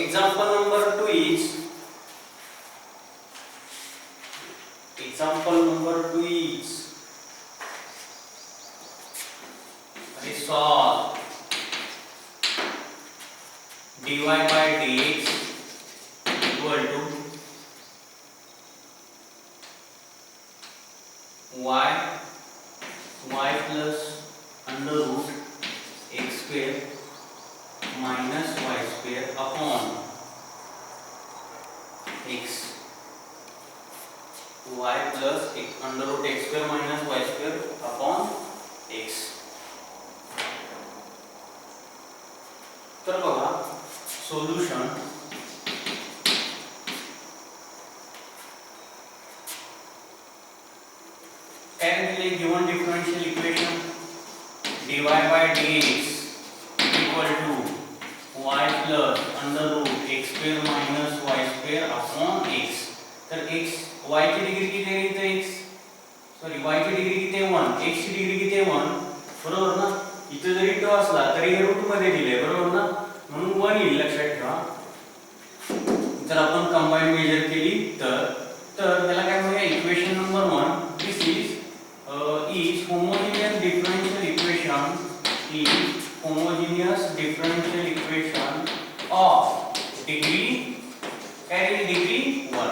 example number 2 is solve dy by dx equal to y plus under root x square minus y square upon x. Y plus under root x square minus y square upon x. तर बघा solution काय दिले given differential equation dy by dx equal to y plus under root x square minus y square upon x. तर x y ची degree किती आहे इथे x sorry y ची डिग्री किती आहे 1 x ची डिग्री किती आहे 1 बरोबर ना. इथे जरी तो असला तरी हे रूट मध्ये दिले बरोबर ना म्हणून 1 येईल लक्षात ठेवा. जर आपण कंबाईन मेजर केली तर त्याला काय म्हणूया equation number 1 this is homogeneous differential equation of degree 1.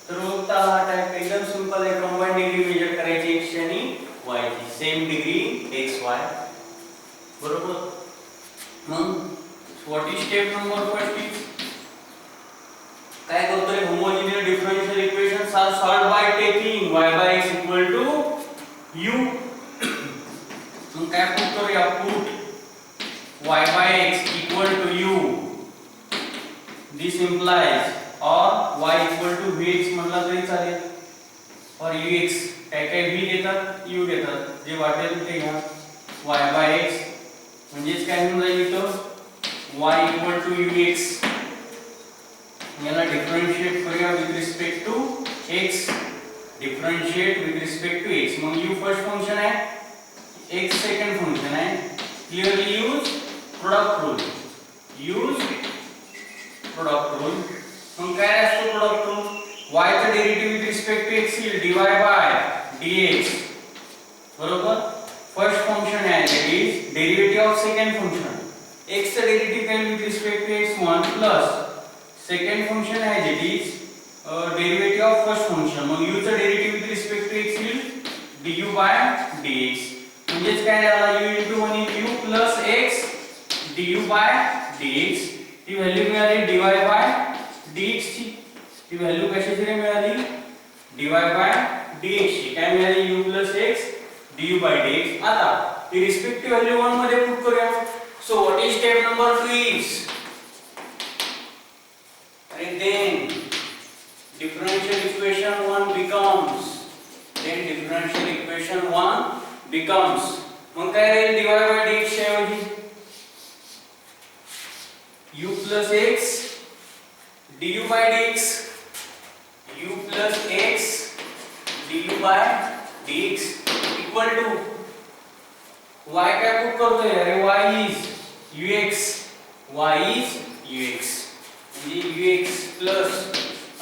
तर आता हा टाइप एकदम सिंपल आहे. कंबाईन डिग्री मेजर करायची x आणि y ची सेम डिग्री x y बरोबर. मग what is step number first is काय करतोय homogeneous differential equation solve by taking y by x equal to u. मग काय पुट करूया put y by x equal to u. This implies or y equal to vx म्हणला तरी चालेल और ux काय काय v देतात u देतात जे वाटेल ते घ्या. y by x म्हणजेच काय होऊन जाईल इथं y equal to ux. याला डिफरेंशिएट करूया with respect to x. Differentiate with respect to x. मग u फर्स्ट फंक्शन आहे x सेकंड फंक्शन आहे. Clearly use product rule. मग काय असतो प्रोडक्ट रूल y चा derivative with respect to x येईल dy by dx बरोबर. फर्स्ट फंक्शन आहे that is derivative of second function x चा डेरिव्हेटिव्ह काय with respect to x1 plus second function आहे that is derivative of first function. मग u चा derivative with respect to x येईल du by dx. म्हणजेच काय झाला u * 1 u plus x du by dx. ती व्हॅल्यू मिळाली dy by dx ची. ती व्हॅल्यू कशाची मिळाली dy by dx ची. काय मिळाली u plus x du by dx. आता ती रिस्पेक्टिव्ह व्हॅल्यू 1 मध्ये पुट करूया. So what is step number 2 is and then differential equation 1 becomes मग काय राहील dy by dx च्या ऐवजी u plus x du by dx u plus x du by dx equal to y काय put करतोय अरे y is ux म्हणजे ux plus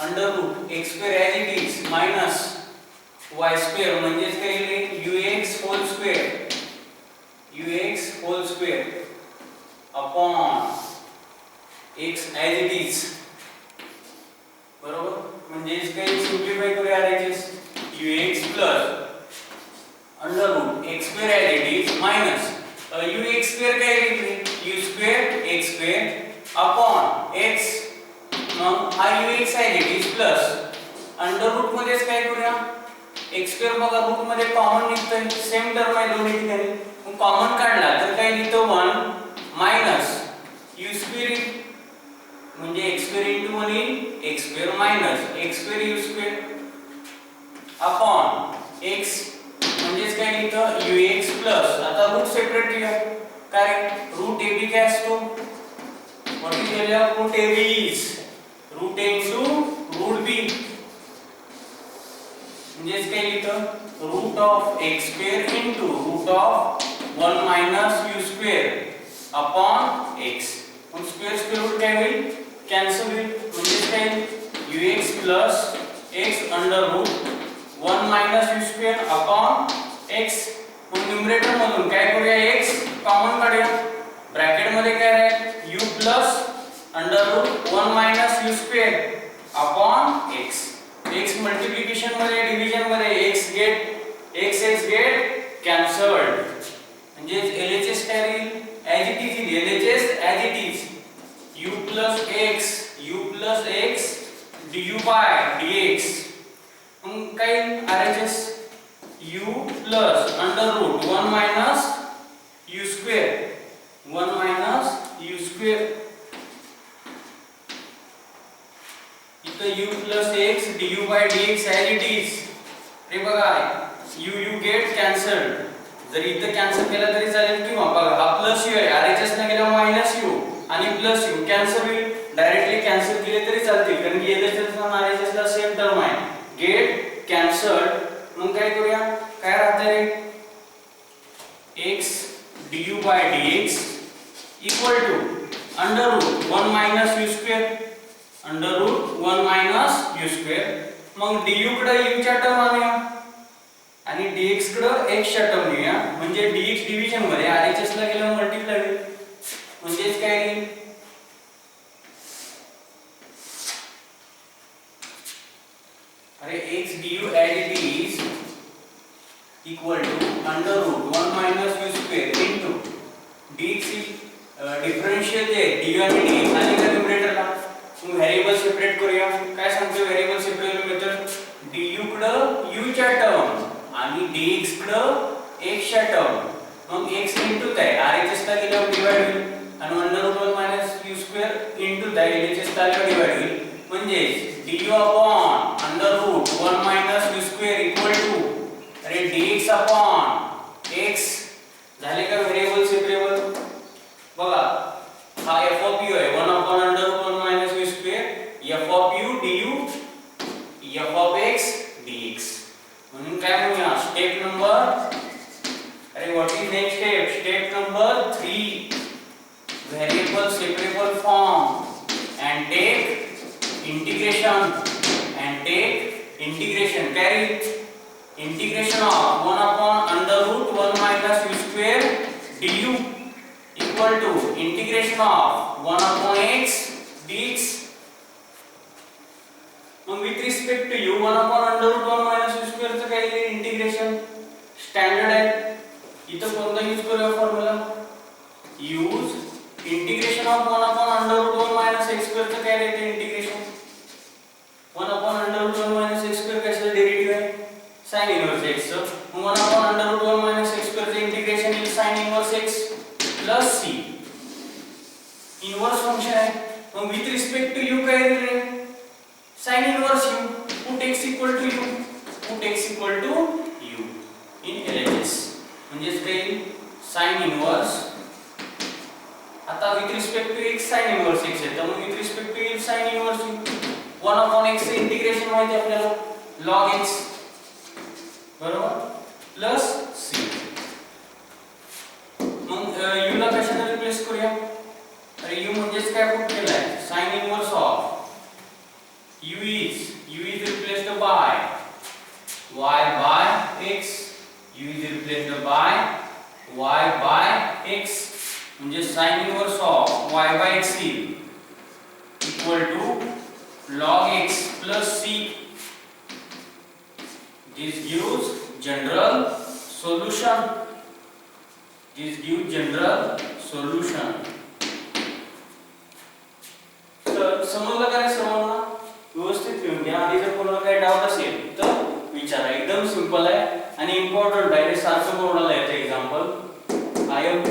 under root x square as it is minus y square म्हणजे काय येईल ux whole square upon x as it is बरोबर. म्हणजे काय सिंपलीफाय करूया ux plus under root x square as it is minus ux square काय येईल u square x square upon x. मग हा ux as it is plus under root मध्येच काय करूया x स्क्वेअर बघा रूट मध्ये कॉमन निघतंय सेम टर्म आहे दोन्ही ठिकाणी. मग कॉमन काढला तर काय लिहितो 1 मायनस u स्क्वेअर म्हणजे x स्क्वेअर * 1 येईल x स्क्वेअर minus x square u square upon x म्हणजेच काय लिहितो ux प्लस. आता रूट सेपरेट लिहा काय रूट ab काय असतो what is value of root ab is root a into root b म्हणजेच काय लिहितो root of x square into root of 1 minus u square upon x. मग स्क्वेअर स्क्वेअर रूट काय होईल कॅन्सल होईल म्हणजे काय ux plus x under root 1 minus u square upon x. मग न्यूमरेटर मधून काय करूया x कॉमन काढूया ब्रॅकेट मध्ये काय राहील u plus under root 1 minus u square upon x. x multiplication मध्ये डिव्हिजन मध्ये x गेट कॅन्सल्ड म्हणजे LHS काय राहील as it is LHS as it is u plus x du by dx. मग काय RHS u plus under root 1 minus u square 1 minus u square. इथं u plus x du by dx as it is. रे बघा u get cancelled. जर इथं cancel केला तरी चालेल किंवा बघा हा प्लस u आहे RHS ने केला मायनस u आणि प्लस u कॅन्सल होईल डायरेक्टली कॅन्सल केले तरी चालतील कारण की LHS आणि RHS ला सेम टर्म आहे गेट कॅन्सल्ड. मग काय करूया काय राहते रे x du by dx equal to under root 1 minus u square under root 1 minus u square. मग du कडे u च्या टर्म आणूया आणि dx कडे x च्या टर्म घेऊया म्हणजे dx डिव्हिजन मध्ये RHS ला गेला मल्टिप्लाय होईल म्हणजेच काय येईल अरे x du as it is equal to under root 1 minus u square into dx differential जे du आणि dx आणि का न्यूमरेटरला मग व्हेरिएबल सेपरेट करूया काय सांगतो व्हेरिएबल सेपरेट मेथड du कडे u च्या टर्म आणि dx कडे x च्या टर्म. मग x into काय RHS ला गेल्यावर डिवाइड होईल आणि under root 1 minus u square into काय LHS ला डिवाइड होईल म्हणजे du upon under root 1 minus u square equal to अरे dx अपॉन x झाले का व्हेरिएबल सेपरेबल. बघा हा f ऑफ u आहे 1 upon under root 1 minus u square f of u du f of x dx. म्हणून काय म्हणूया step number अरे what is next step step number 3 variable separable form and take integration carry integration of 1 upon under root 1 minus u square du equal to integration of 1 upon x dx. मग with respect to u 1 upon under root 1 minus u square चं काय integration standard आहे इथं कोणता use करूया formula use integration of 1 upon under root 1 minus x square चं काय येते integration 1 upon under root 1 minus x square कशाचं डेरिव्हेटिव्ह आहे sin inverse x चं. मग 1 upon under root 1 minus x square चं integration is sin inverse x plus c inverse function आहे. मग विथ रिस्पेक्ट टू u काय रे sin inverse u put x equal to u put x equal to u in LHS म्हणजे काय sin inverse आता with respect to x sin inverse x आहे तर मग with respect to y sin inverse u 1 upon x चे integration माहिती आपल्याला log x बरोबर प्लस c. मग u ला कशाने रिप्लेस करूया अरे u म्हणजेच काय पुट केलाय sin inverse of u is replaced by y by x u is replaced by y by x म्हणजे sin inverse of y by x equal to log x plus c. This gives general solution. तर समजलं का रे सर्वांना व्यवस्थित घेऊन घ्या आणि जर कोणाला काही डाऊट असेल तर विचारा एकदम सिंपल आहे आणि इम्पॉर्टंट आहे सारखं बोर्डाला येतं एक्झाम्पल आय एम